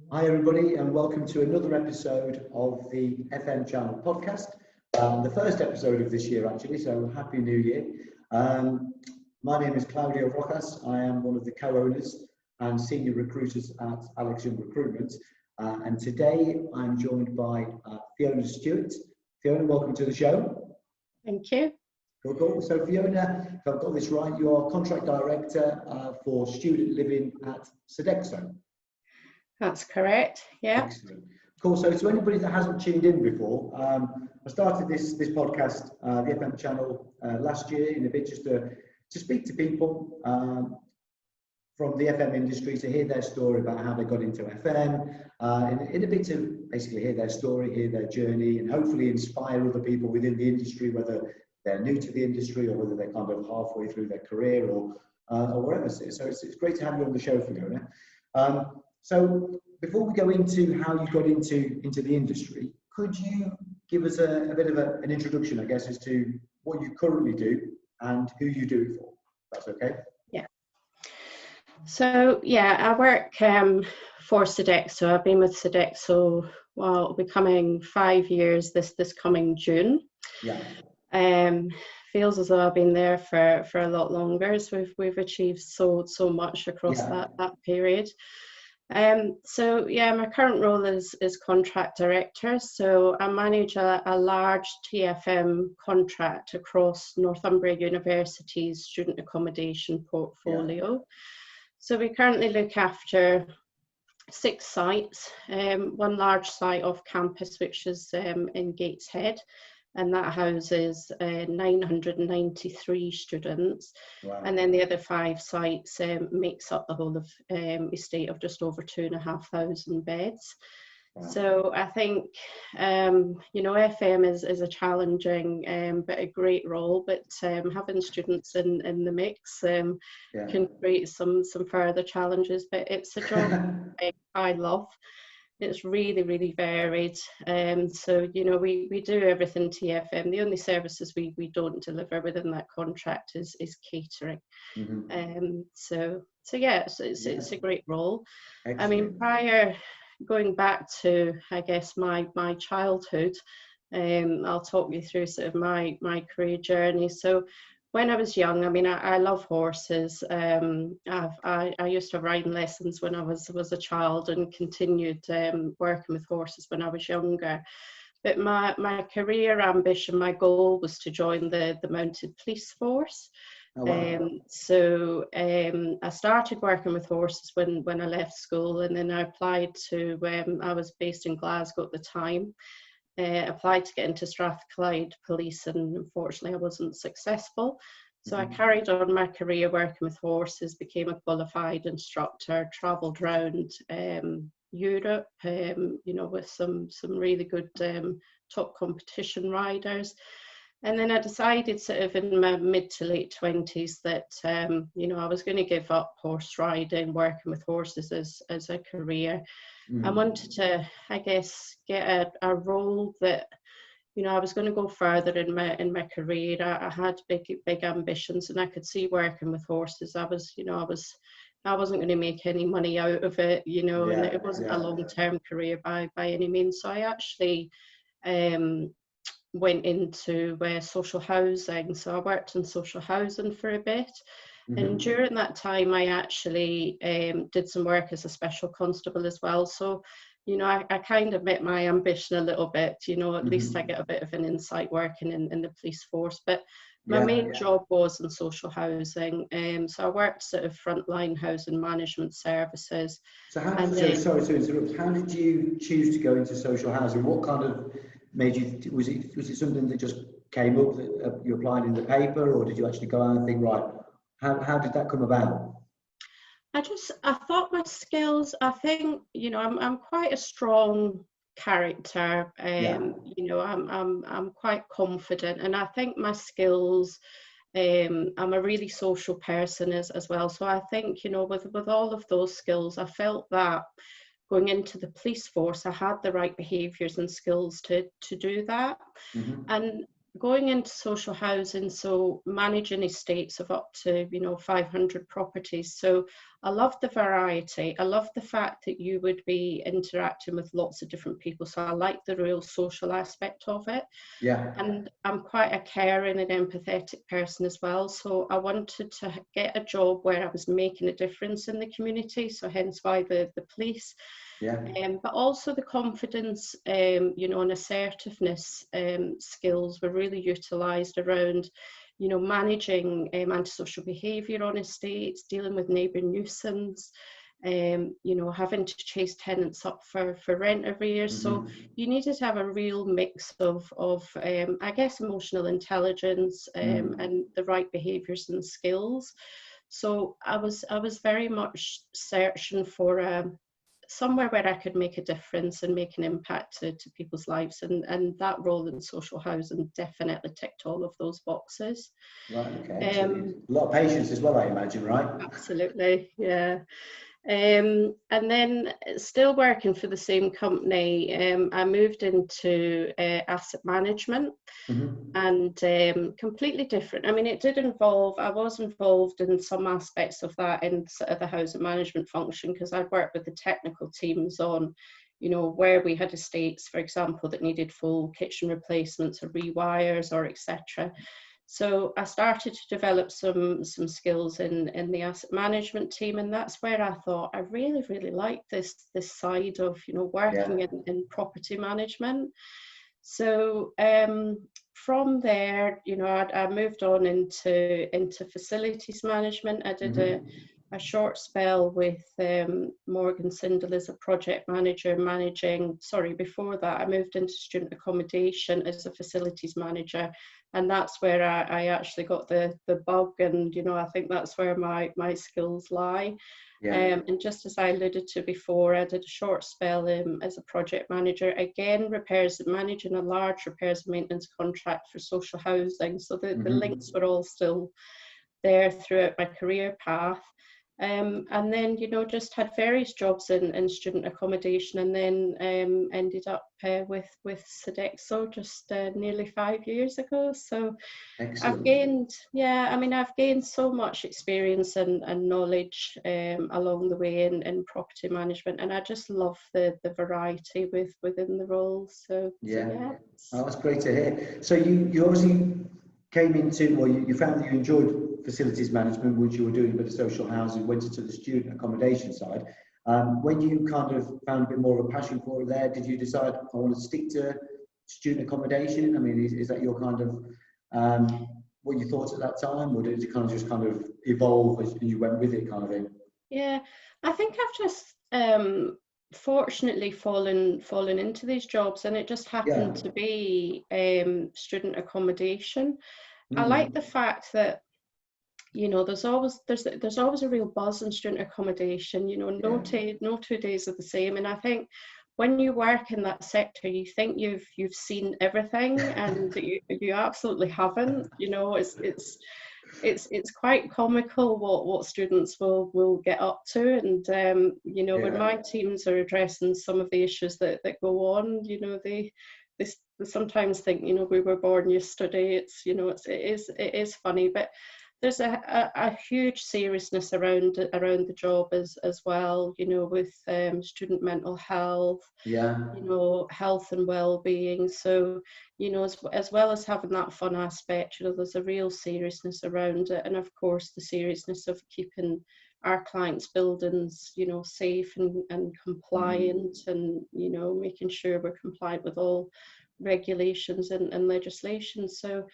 Hi everybody and welcome to another episode of the FM channel podcast. The first episode of this year actually, so Happy New Year. My name is Claudio. I am one of the co-owners and senior recruiters at Alex Young Recruitment. And today I'm joined by Fiona Stewart. Fiona, welcome to the show. Thank you. Cool. So Fiona, if I've got this right, you are contract director for student living at Sodexo. That's correct. Yeah. Excellent. Cool. So to anybody that hasn't tuned in before, I started this podcast, the FM channel, last year in a bit just to speak to people from the FM industry, to hear their story about how they got into FM, in a bit to basically hear their story, hear their journey, and hopefully inspire other people within the industry, whether they're new to the industry or whether they're kind of halfway through their career or whatever. So it's great to have you on the show, Fiona. So before we go into how you got into the industry, could you give us a bit of an introduction, I guess, as to what you currently do and who you do it for? That's okay? Yeah. So yeah, I work for Sodexo. I've been with Sodexo, well, it'll be coming 5 years this coming June. Yeah. Feels as though I've been there for a lot longer. So we've achieved so much across that period. So yeah, my current role is contract director. So I manage a large TFM contract across Northumbria University's student accommodation portfolio. Yeah. So we currently look after 6 sites, one large site off campus, which is in Gateshead, and that houses 993 students. Wow. And then the other 5 sites makes up the whole of estate of just over 2,500 beds. Wow. So I think, FM is a challenging but a great role, but having students in the mix can create some further challenges, but it's a job I love. It's really varied. So, we do everything TFM. The only services we don't deliver within that contract is catering. Mm-hmm. So yeah, it's a great role. Excellent. I mean, prior, going back to, I guess, my childhood, I'll talk you through sort of my career journey. So when I was young, I mean, I love horses. I used to have riding lessons when I was a child and continued working with horses when I was younger. But my career ambition, my goal was to join the mounted police force. Oh, wow. So I started working with horses when I left school, and then I applied to, I was based in Glasgow at the time. Applied to get into Strathclyde Police, and unfortunately I wasn't successful. So I carried on my career working with horses, became a qualified instructor, travelled around Europe, with some really good top competition riders. And then I decided sort of in my mid to late 20s that, I was going to give up horse riding, working with horses as a career. I wanted to, I guess, get a role that, I was going to go further in my career. I had big ambitions, and I could see working with horses. I wasn't going to make any money out of it, and it wasn't a long-term career by any means. So I actually went into social housing. So I worked in social housing for a bit. And during that time, I actually did some work as a special constable as well. So, I kind of met my ambition a little bit, at least I get a bit of an insight working in the police force. But my main job was in social housing. So I worked sort of frontline housing management services. So sorry to interrupt, how did you choose to go into social housing? What kind of made you, was it something that just came up that you applied in the paper, or did you actually go out and think, right, how did that come about? I thought my skills, I think, I'm quite a strong character. I'm quite confident, and I think my skills, I'm a really social person as well. So I think, with all of those skills, I felt that going into the police force, I had the right behaviours and skills to do that. And going into social housing, so managing estates of up to 500 properties, so I loved the variety. I loved the fact that you would be interacting with lots of different people. So I like the real social aspect of it. Yeah. And I'm quite a caring and empathetic person as well. So I wanted to get a job where I was making a difference in the community. So hence why the police. Yeah. But also the confidence, you know, and assertiveness skills were really utilised around, you know, managing antisocial behaviour on estates, dealing with neighbour nuisance, you know, having to chase tenants up for rent arrears. So you needed to have a real mix of I guess, emotional intelligence and the right behaviours and skills. So I was very much searching for somewhere where I could make a difference and make an impact to people's lives, and that role in social housing definitely ticked all of those boxes. Right, okay. So a lot of patience as well, I imagine, right? Absolutely, yeah. And then still working for the same company, I moved into asset management. And completely different. I mean, it did involve, I was involved in some aspects of that in sort of the housing management function, because I'd worked with the technical teams on, you know, where we had estates, for example, that needed full kitchen replacements or rewires or etc. So I started to develop some skills in the asset management team, and that's where I thought I really like this side of, you know, working in property management. So from there, you know, I moved on into facilities management. I did a short spell with Morgan Sindel as a project manager, before that I moved into student accommodation as a facilities manager, and that's where I actually got the bug, and, you know, I think that's where my skills lie. And just as I alluded to before, I did a short spell as a project manager, again, managing a large repairs and maintenance contract for social housing. So the links were all still there throughout my career path. And then, you know, just had various jobs in student accommodation, and then ended up with Sodexo just nearly 5 years ago. So Excellent. I've gained so much experience and knowledge along the way in property management, and I just love the variety within the roles. So yeah. Oh, that's great to hear. So you obviously came into, well, you found that you enjoyed facilities management, which you were doing a bit of social housing, went into the student accommodation side. When you kind of found a bit more of a passion for it there, did you decide, I want to stick to student accommodation? I mean, is that your kind of what you thought at that time, or did it kind of just kind of evolve as you went with it, kind of thing? Yeah, I think I've just fortunately fallen into these jobs, and it just happened to be student accommodation. I like the fact that, you know, there's always a real buzz in student accommodation. You know, no two days are the same, and I think when you work in that sector, you think you've seen everything, and you absolutely haven't. You know, it's quite comical what students will get up to, and you know, when my teams are addressing some of the issues that go on, you know, they sometimes think, you know, we were born yesterday. It's, you know, it is funny, but there's a huge seriousness around the job as well, you know, with student mental health, you know, health and well-being. So, you know, as well as having that fun aspect, you know, there's a real seriousness around it, and of course the seriousness of keeping our clients' buildings, you know, safe and compliant, and, you know, making sure we're compliant with all regulations and legislation. So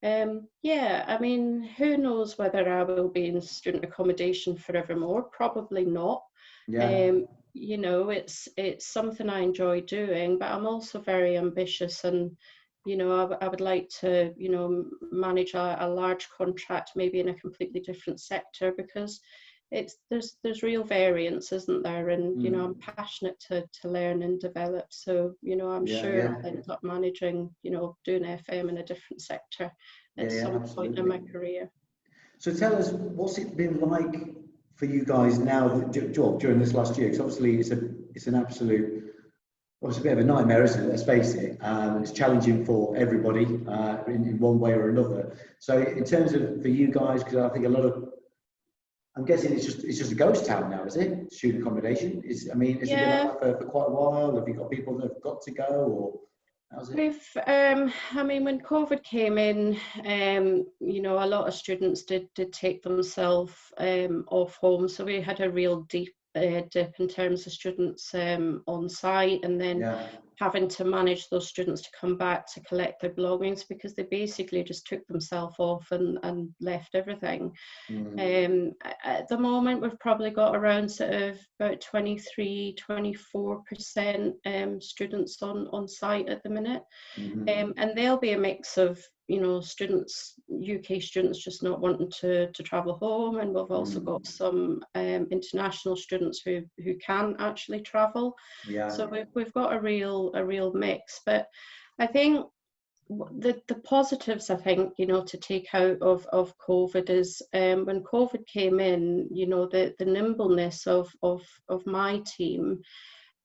I mean, who knows whether I will be in student accommodation forevermore? Probably not. You know, it's something I enjoy doing, but I'm also very ambitious, and, you know, I would like to, you know, manage a large contract, maybe in a completely different sector, because there's real variance, isn't there? And, you know, I'm passionate to learn and develop. So, you know, I'm sure I'll end up managing, you know, doing FM in a different sector at some point in my career. So tell us, what's it been like for you guys now during this last year? Because obviously it's an absolute, well, it's a bit of a nightmare, isn't it? Let's face it. It's challenging for everybody in one way or another. So in terms of for you guys, because I think a lot of I'm guessing it's just a ghost town now, is it? Student accommodation? I mean, has it been like that for quite a while? Have you got people that have got to go, or how's it? I mean, when COVID came in, you know, a lot of students did take themselves off home. So we had a real deep dip in terms of students on site, and then Yeah. having to manage those students to come back to collect their belongings, because they basically just took themselves off and left everything. At the moment, we've probably got around sort of about 23-24% students on site at the minute. And they'll be a mix of, you know, students, UK students just not wanting to travel home, and we've also got some international students who can actually travel. Yeah. So we've got a real mix. But I think the positives, I think, you know, to take out of COVID is when COVID came in, you know, the nimbleness of my team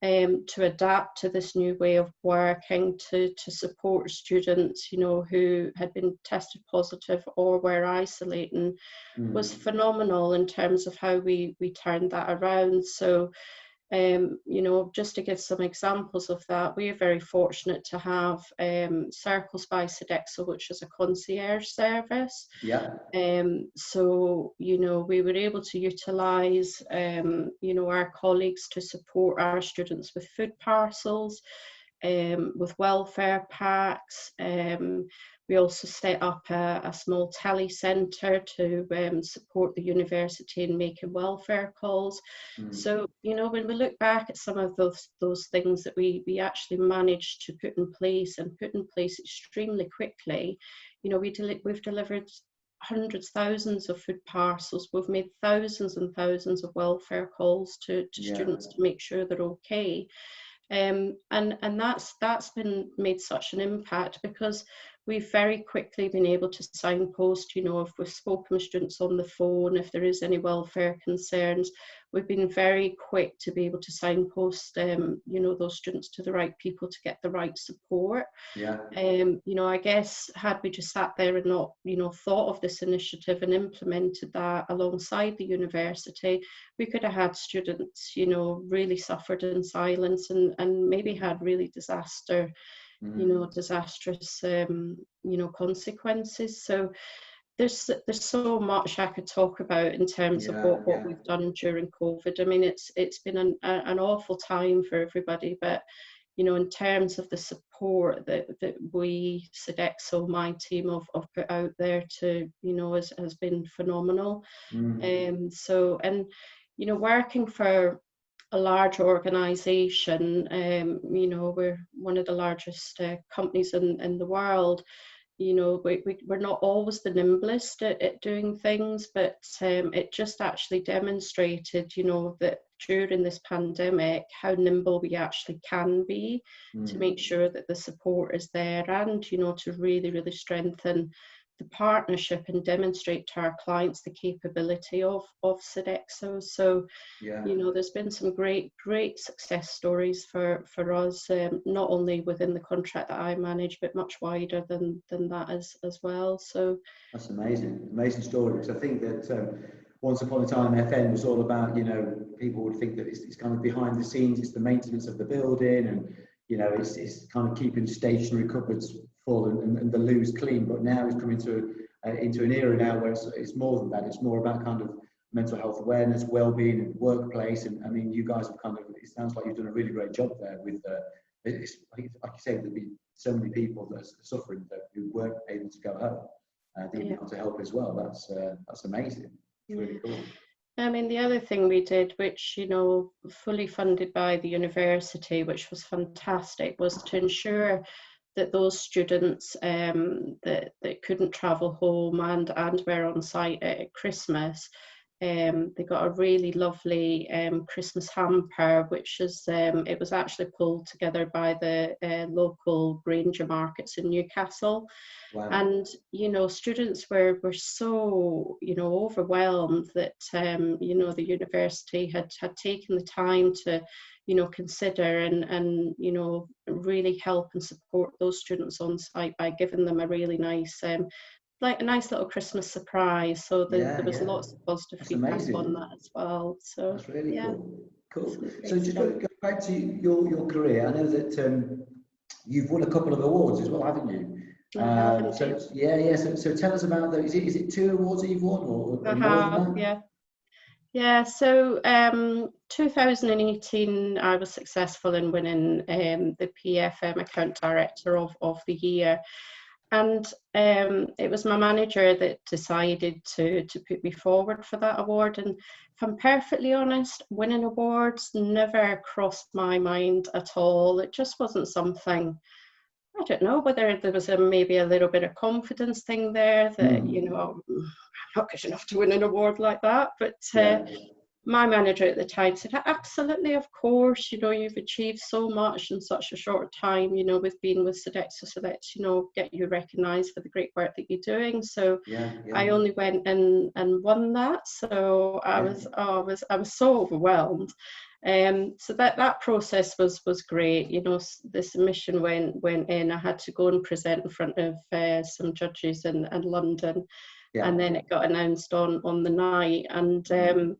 to adapt to this new way of working, to support students, you know, who had been tested positive or were isolating, was phenomenal in terms of how we turned that around. So you know, just to give some examples of that, we are very fortunate to have Circles by Sodexo, which is a concierge service. Yeah. So, you know, we were able to utilise, you know, our colleagues to support our students with food parcels, with welfare packs. We also set up a small telecentre to support the university in making welfare calls. So, you know, when we look back at some of those things that we actually managed to put in place extremely quickly, you know, we've delivered hundreds, thousands of food parcels. We've made thousands and thousands of welfare calls to students to make sure they're okay. And that's been made such an impact because we've very quickly been able to signpost, you know, if we've spoken with students on the phone, if there is any welfare concerns, we've been very quick to be able to signpost, you know, those students to the right people to get the right support. Yeah. You know, I guess had we just sat there and not, you know, thought of this initiative and implemented that alongside the university, we could have had students, you know, really suffered in silence and maybe had really disastrous, you know, consequences. So there's so much I could talk about in terms of what we've done during COVID. I mean, it's been an awful time for everybody, but you know, in terms of the support that we, Sodexo, my team have put out there to, you know, has been phenomenal. So, and, you know, working for a large organisation, you know, we're one of the largest companies in the world. You know, we're not always the nimblest at doing things, but it just actually demonstrated, you know, that during this pandemic, how nimble we actually can be to make sure that the support is there and, you know, to really, really strengthen the partnership and demonstrate to our clients the capability of Sodexo. So, you know, there's been some great success stories for us, not only within the contract that I manage, but much wider than that as well. So that's amazing story, because I think that once upon a time FN was all about, you know, people would think that it's kind of behind the scenes, it's the maintenance of the building, and you know, it's kind of keeping stationary cupboards full and the loos clean. But now it's coming to into an era now where it's more than that. It's more about kind of mental health awareness, well-being in the workplace. And I mean, you guys have kind of, it sounds like you've done a really great job there with, it's, like you say, there'll be so many people that are suffering that who weren't able to go home. They've been able to help as well. That's amazing. It's really cool. I mean, the other thing we did, which, you know, fully funded by the university, which was fantastic, was to ensure that those students that couldn't travel home and were on site at Christmas, they got a really lovely Christmas hamper, which is, it was actually pulled together by the local Granger markets in Newcastle. Wow. And, you know, students were so, you know, overwhelmed that, you know, the university had taken the time to, you know, consider and, you know, really help and support those students on site by giving them a really nice like a nice little Christmas surprise. So there Yeah, was yeah. lots of positive That's feedback on amazing. that as well. So That's really yeah, cool. Cool. some So great just stuff. go back to your career. I know that you've won a couple of awards as well, haven't you? I have So indeed. yeah, yeah. So tell us about those. Is it two awards that you've won, I or more than have, that? yeah. Yeah, so 2018, I was successful in winning the PFM Account Director of the Year. And it was my manager that decided to put me forward for that award. And if I'm perfectly honest, winning awards never crossed my mind at all. It just wasn't something. I don't know whether there was maybe a little bit of confidence thing there that, I'm not good enough to win an award like that. But Yeah, my manager at the time said, absolutely, of course, you've achieved so much in such a short time, with being with Sodexo, so let's, get you recognised for the great work that you're doing. So yeah, yeah, I only went in and won that. So yeah, I was so overwhelmed. So that process was great. The submission went in. I had to go and present in front of some judges in London, yeah. and then it got announced on the night. And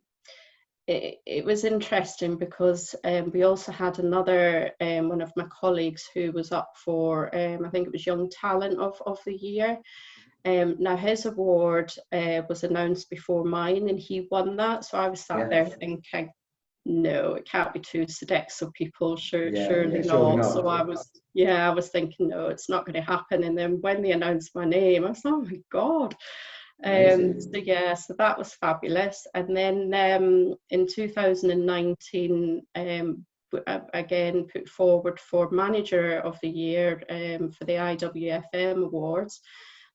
it was interesting because we also had another one of my colleagues who was up for I think it was Young Talent of the Year. Now his award was announced before mine, and he won that. So I was sat Yeah, there thinking, no, it can't be two Sodexo people, yeah. surely Surely not. So not. I was thinking, no, it's not going to happen. And then when they announced my name, I was, oh my God. Amazing. So that was fabulous. And then in 2019, again put forward for Manager of the Year for the IWFM Awards,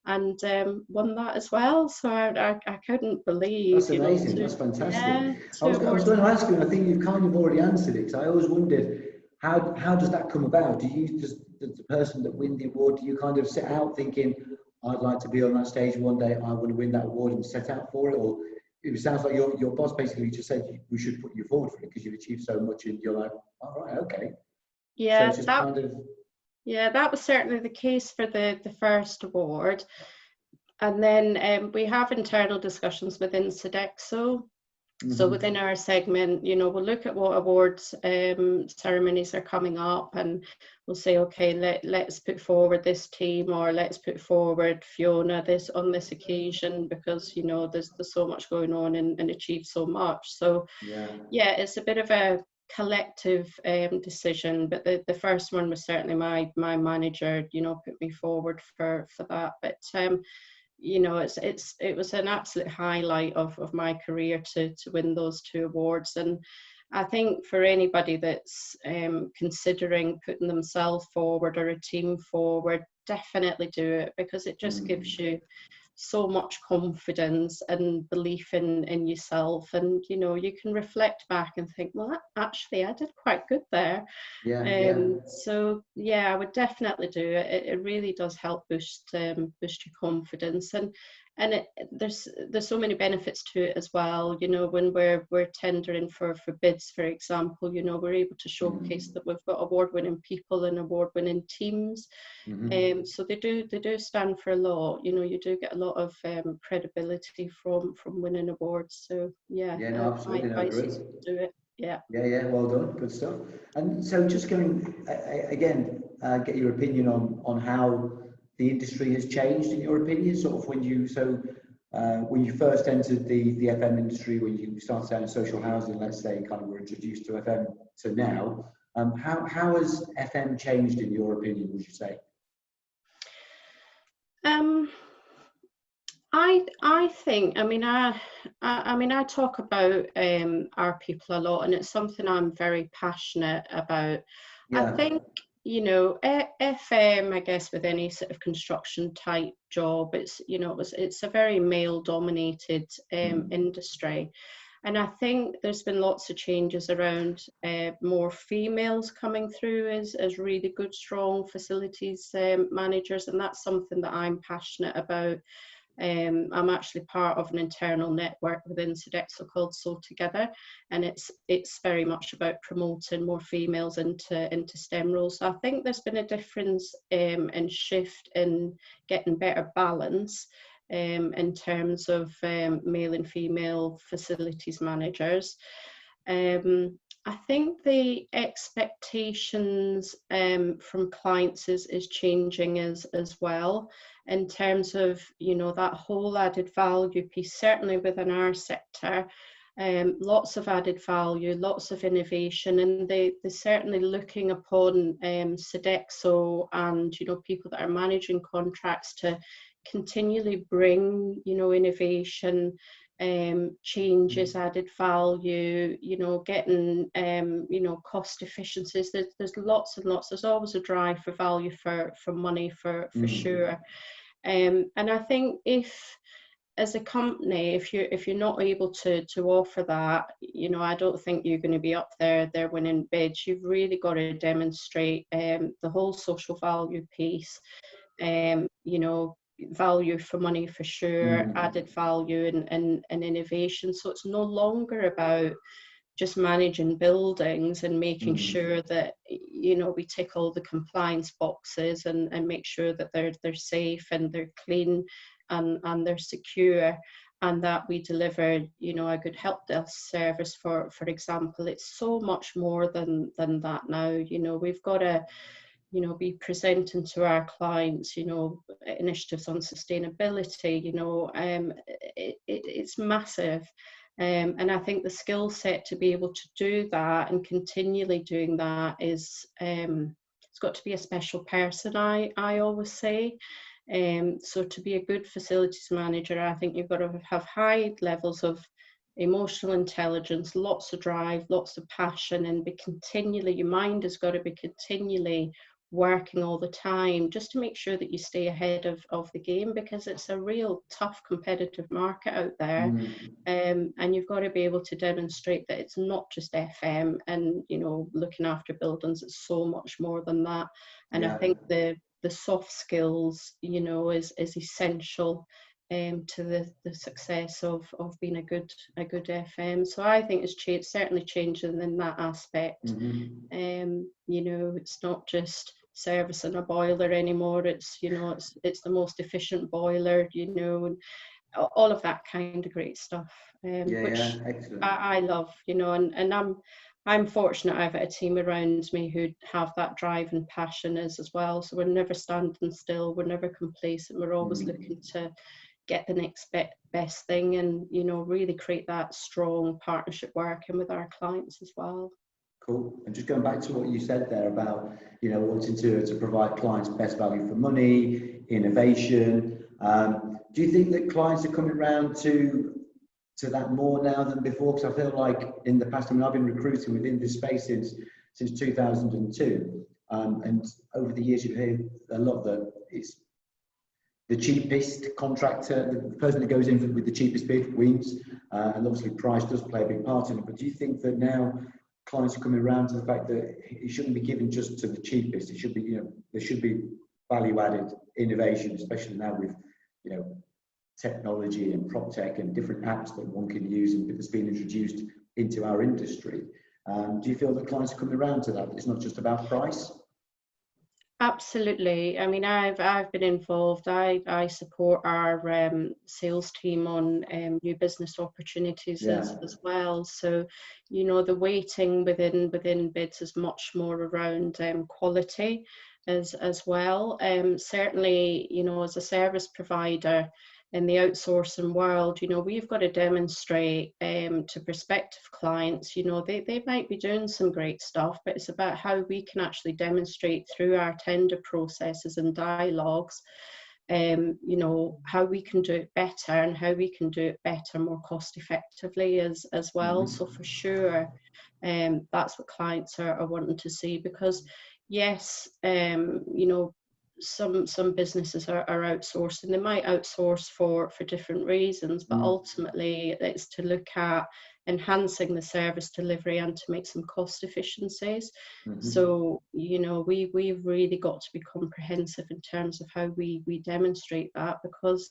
and won that as well. So I couldn't believe, That's amazing. two, That's fantastic. yeah, I two was awards. going to ask you, and I think you've kind of already answered it. Because I always wondered how does that come about? Does the person that wins the award, do you kind of set out thinking, I'd like to be on that stage one day, I want to win that award, and set out for it, or it sounds like your boss basically just said we should put you forward for it because you've achieved so much, and you're like, all right, okay. So Yeah, it's just kind of that was certainly the case for the first award. And then we have internal discussions within Sodexo. So within our segment, we'll look at what awards ceremonies are coming up, and we'll say, okay, let's put forward this team, or let's put forward Fiona on this occasion, because there's so much going on and achieve so much. So yeah. yeah, it's a bit of a collective decision, but the first one was certainly my manager, put me forward for that. But it was an absolute highlight of my career to win those two awards. And I think for anybody that's considering putting themselves forward or a team forward, definitely do it, because it just gives you so much confidence and belief in yourself, and you can reflect back and think, well, actually I did quite good there. Yeah. So yeah, I would definitely do it. It really does help boost your confidence, and there's so many benefits to it as well. When we're tendering for bids, for example, we're able to showcase that we've got award-winning people and award-winning teams. So they do stand for a lot. You do get a lot of credibility from winning awards. So yeah, Yeah, no, my absolutely, no, I advice agree. is to do it. Yeah. Yeah, well done, good stuff. And so, just going again, get your opinion on how the industry has changed in your opinion. Sort of when you first entered the FM industry, when you started out in social housing, let's say, kind of were introduced to FM to now. How has FM changed in your opinion? Would you say? I think, I talk about our people a lot, and it's something I'm very passionate about. I Yeah. think, FM, I guess, with any sort of construction type job, it's a very male dominated industry. And I think there's been lots of changes around more females coming through as really good, strong facilities managers, and that's something that I'm passionate about. I'm actually part of an internal network within Sodexo called Sew Together, and it's very much about promoting more females into STEM roles. So I think there's been a difference and shift in getting better balance in terms of male and female facilities managers. I think the expectations from clients is changing as well, in terms of, you know, that whole added value piece, certainly within our sector. Lots of added value, lots of innovation, and they're certainly looking upon Sodexo and, you know, people that are managing contracts to continually bring, you know, innovation, changes, added value, you know, getting you know, cost efficiencies. There's lots and lots. There's always a drive for value for money, for sure. And I think if, as a company, if you're not able to offer that, you know, I don't think you're going to be up there winning bids. You've really got to demonstrate the whole social value piece, you know, value for money for sure, added value and innovation. So it's no longer about just managing buildings and making sure that, you know, we tick all the compliance boxes and make sure that they're safe and they're clean and they're secure, and that we deliver, you know, a good help desk service, for example. It's so much more than that now. You know, we've got to, you know, be presenting to our clients, you know, initiatives on sustainability. You know, it's massive. And I think the skill set to be able to do that and continually doing that is, it's got to be a special person, I always say. So to be a good facilities manager, I think you've got to have high levels of emotional intelligence, lots of drive, lots of passion, and be continually, your mind has got to be continually working all the time, just to make sure that you stay ahead of the game, because it's a real tough competitive market out there. And you've got to be able to demonstrate that it's not just FM and, you know, looking after buildings. It's so much more than that. And I think the soft skills, you know, is essential to the success of being a good FM. So I think it's certainly changing in that aspect. You know, it's not just servicing a boiler anymore. It's, you know, it's the most efficient boiler, you know, and all of that kind of great stuff, which I love, you know, and I'm fortunate I've got a team around me who have that drive and passion as well. So we're never standing still, we're never complacent, we're always looking to get the next best thing, and, you know, really create that strong partnership working with our clients as well. Cool. And just going back to what you said there about, you know, wanting to provide clients best value for money, innovation. Do you think that clients are coming around to that more now than before? Because I feel like in the past, I mean, I've been recruiting within this space since 2002, and over the years you've heard a lot that it's the cheapest contractor, the person that goes in with the cheapest bid wins, and obviously price does play a big part in it. But do you think that now clients are coming around to the fact that it shouldn't be given just to the cheapest? It should be, you know, there should be value-added innovation, especially now with, you know, technology and prop tech and different apps that one can use and that's being introduced into our industry. Do you feel that clients are coming around to that? It's not just about price? Absolutely. I mean, I've been involved. I support our sales team on new business opportunities as well. So, you know, the weighting within bids is much more around quality as well. Certainly, you know, as a service provider in the outsourcing world, you know, we've got to demonstrate to prospective clients, you know, they might be doing some great stuff, but it's about how we can actually demonstrate through our tender processes and dialogues, you know, how we can do it better and how we can do it better, more cost effectively as well. So for sure, that's what clients are wanting to see, because yes, you know, some businesses are outsourcing. They might outsource for different reasons, but ultimately it's to look at enhancing the service delivery and to make some cost efficiencies. So, you know, we've really got to be comprehensive in terms of how we demonstrate that, because,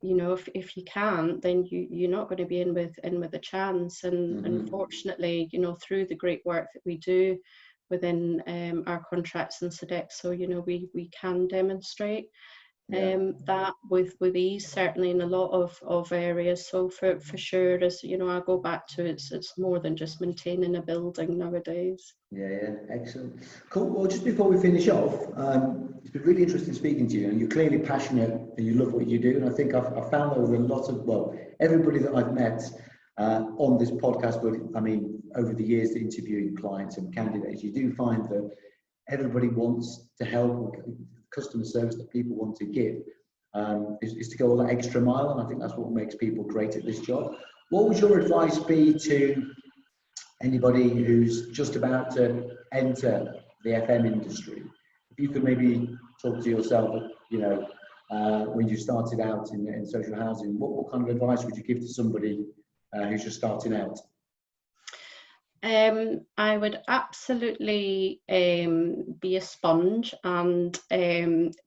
you know, if you can't, then you're not going to be in with a chance. And unfortunately, you know, through the great work that we do within our contracts in Sodexo, you know, we can demonstrate. that with ease, certainly in a lot of areas. So for sure, as you know, I go back to it's more than just maintaining a building nowadays. Yeah, excellent. Cool. Well, just before we finish off, it's been really interesting speaking to you, and you're clearly passionate and you love what you do. And I think I've found that with a lot of, well, everybody that I've met on this podcast, but I mean, over the years, interviewing clients and candidates, you do find that everybody wants to help. Customer service that people want to give is to go all that extra mile, and I think that's what makes people great at this job. What would your advice be to anybody who's just about to enter the FM industry? If you could maybe talk to yourself, you know, when you started out in social housing, what kind of advice would you give to somebody who's just starting out? I would absolutely be a sponge and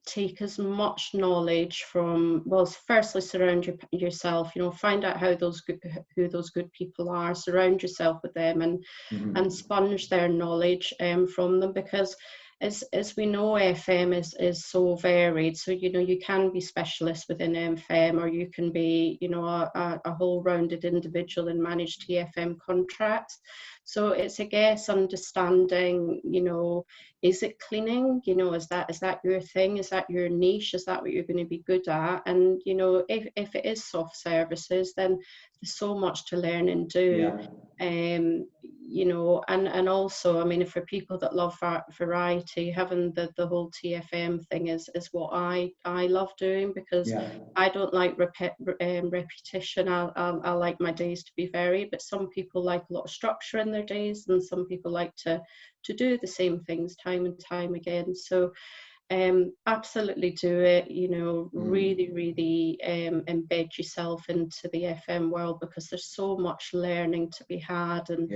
take as much knowledge from, well, firstly surround yourself, you know, find out who those good people are, surround yourself with them, and sponge their knowledge from them, because as we know, FM is so varied. So, you know, you can be specialist within FM, or you can be, you know, a whole rounded individual and manage TFM contracts. So it's, I guess, understanding, you know, is it cleaning? You know, is that your thing? Is that your niche? Is that what you're going to be good at? And, you know, if it is soft services, then there's so much to learn and do. You know, and also, I mean, for people that love variety, having the whole TFM thing is what I love doing, because I don't like repetition. I like my days to be varied, but some people like a lot of structure in their days, and some people like to do the same things time and time again. So absolutely do it, you know, really embed yourself into the FM world, because there's so much learning to be had, and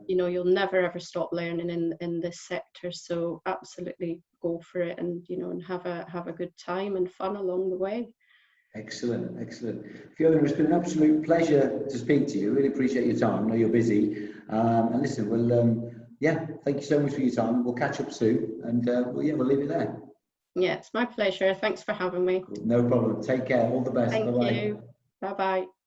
you know, you'll never ever stop learning in this sector. So absolutely go for it, and you know, and have a good time and fun along the way. Excellent. Fiona, it's been an absolute pleasure to speak to you. Really appreciate your time. I know you're busy, and listen, we'll thank you so much for your time. We'll catch up soon, and we'll leave it there. Yeah, it's my pleasure. Thanks for having me. No problem. Take care. All the best. Thank Bye-bye. you. Bye-bye.